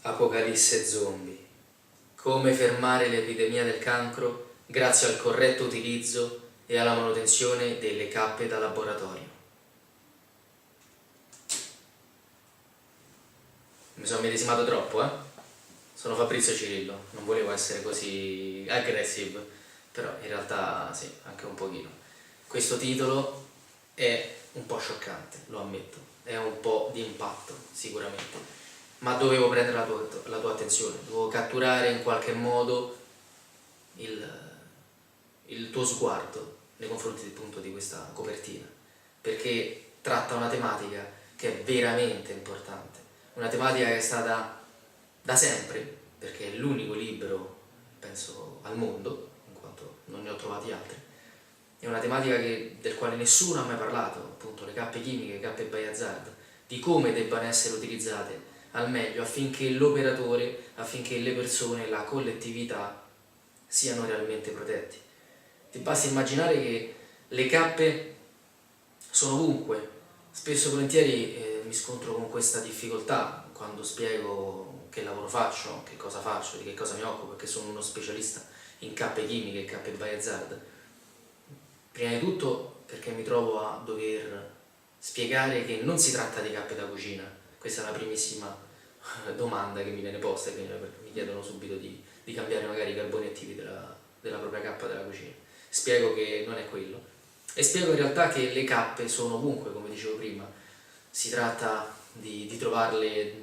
Apocalisse zombie. Come fermare l'epidemia del cancro grazie al corretto utilizzo e alla manutenzione delle cappe da laboratorio. Mi sono medesimato troppo, eh? Sono Fabrizio Cirillo, non volevo essere così aggressive, però in realtà sì, anche un pochino. Questo titolo è un po' scioccante, lo ammetto, è un po' di impatto sicuramente, ma dovevo prendere la tua attenzione, dovevo catturare in qualche modo il tuo sguardo nei confronti appunto di questa copertina, perché tratta una tematica che è veramente importante, una tematica che è stata da sempre, perché è l'unico libro, penso, al mondo, in quanto non ne ho trovati altri, è una tematica del quale nessuno ha mai parlato, appunto le cappe chimiche, le cappe by hazard, di come debbano essere utilizzate al meglio affinché l'operatore, affinché le persone, la collettività siano realmente protetti. Ti basti immaginare che le cappe sono ovunque, spesso e volentieri mi scontro con questa difficoltà quando spiego che lavoro faccio, che cosa faccio, di che cosa mi occupo, perché sono uno specialista in cappe chimiche e cappe by hazard. Prima di tutto perché mi trovo a dover spiegare che non si tratta di cappe da cucina, questa è la primissima domanda che mi viene posta, che mi chiedono subito di cambiare magari i carboni attivi della propria cappa della cucina. Spiego che non è quello e spiego in realtà che le cappe sono ovunque, come dicevo prima, si tratta di trovarle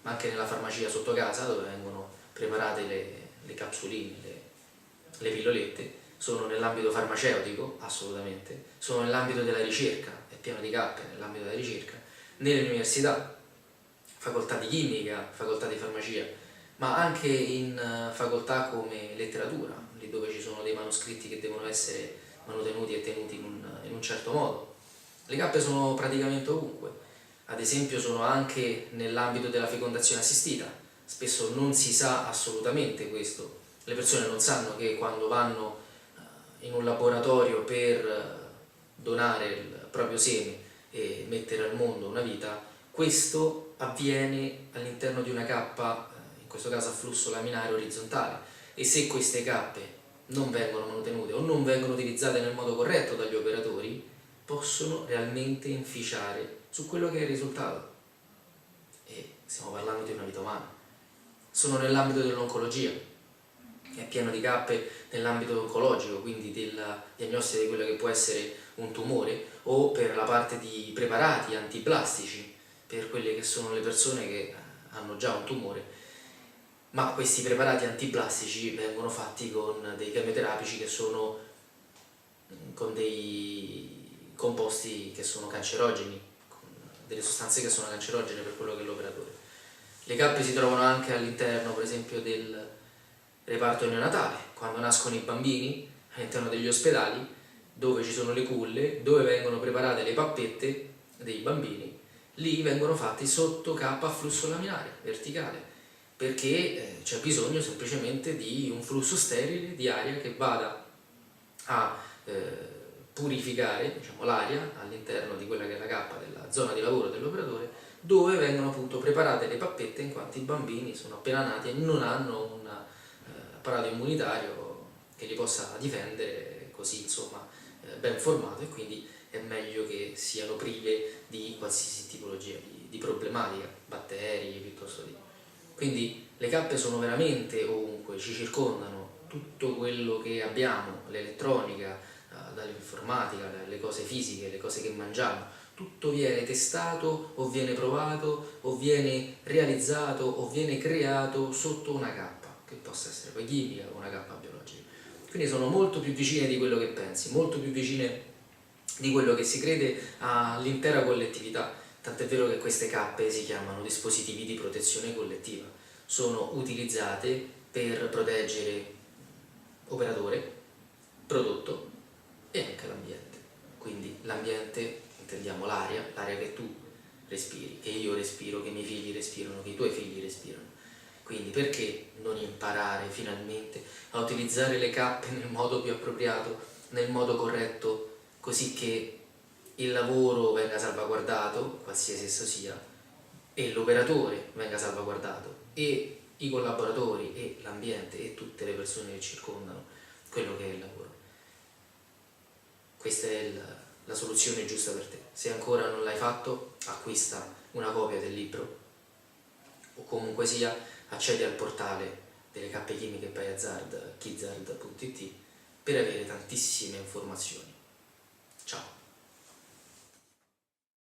anche nella farmacia sotto casa dove vengono preparate le capsuline, le pillolette, sono nell'ambito farmaceutico, assolutamente, sono nell'ambito della ricerca, è pieno di cappe nell'ambito della ricerca, nelle università, facoltà di chimica, facoltà di farmacia, ma anche in facoltà come letteratura, lì dove ci sono dei manoscritti che devono essere manutenuti e tenuti in un certo modo. Le cappe sono praticamente ovunque, ad esempio sono anche nell'ambito della fecondazione assistita, spesso non si sa assolutamente questo, le persone non sanno che quando vanno in un laboratorio per donare il proprio seme e mettere al mondo una vita, questo avviene all'interno di una cappa, in questo caso a flusso laminare orizzontale, e se queste cappe non vengono mantenute o non vengono utilizzate nel modo corretto dagli operatori, possono realmente inficiare su quello che è il risultato. E stiamo parlando di una vita umana. Sono nell'ambito dell'oncologia, è pieno di cappe nell'ambito oncologico, quindi della diagnostica di quello che può essere un tumore, o per la parte di preparati antiblastici per quelle che sono le persone che hanno già un tumore, ma questi preparati antiblastici vengono fatti con dei chemioterapici che sono con dei composti che sono cancerogeni, con delle sostanze che sono cancerogene per quello che è l'operatore. Le cappe si trovano anche all'interno, per esempio, del reparto neonatale, quando nascono i bambini all'interno degli ospedali, dove ci sono le culle, dove vengono preparate le pappette dei bambini, lì vengono fatti sotto cappa a flusso laminare, verticale, perché c'è bisogno semplicemente di un flusso sterile di aria che vada a purificare, diciamo, l'aria all'interno di quella che è la cappa della zona di lavoro dell'operatore, dove vengono appunto preparate le pappette, in quanto i bambini sono appena nati e non hanno un apparato immunitario che li possa difendere così, insomma, ben formato, e quindi è meglio che siano prive di qualsiasi tipologia di problematica, batteri piuttosto di. Quindi le cappe sono veramente ovunque, ci circondano, tutto quello che abbiamo, l'elettronica, dall'informatica, le cose fisiche, le cose che mangiamo, tutto viene testato o viene provato o viene realizzato o viene creato sotto una cappa, che possa essere poi chimica o una cappa biologica. Quindi sono molto più vicine di quello che pensi, molto più vicine di quello che si crede all'intera collettività, tant'è vero che queste cappe si chiamano dispositivi di protezione collettiva, sono utilizzate per proteggere operatore, prodotto e anche l'ambiente. Quindi l'ambiente, intendiamo l'aria che tu respiri, che io respiro, che i miei figli respirano, che i tuoi figli respirano. Quindi perché non imparare finalmente a utilizzare le cappe nel modo più appropriato, nel modo corretto, così che il lavoro venga salvaguardato, qualsiasi esso sia, e l'operatore venga salvaguardato, e i collaboratori e l'ambiente e tutte le persone che circondano quello che è il lavoro. Questa è la soluzione giusta per te. Se ancora non l'hai fatto, acquista una copia del libro o comunque sia accedi al portale delle cappe chimiche by Hazard, kizard.it, per avere tantissime informazioni. Ciao!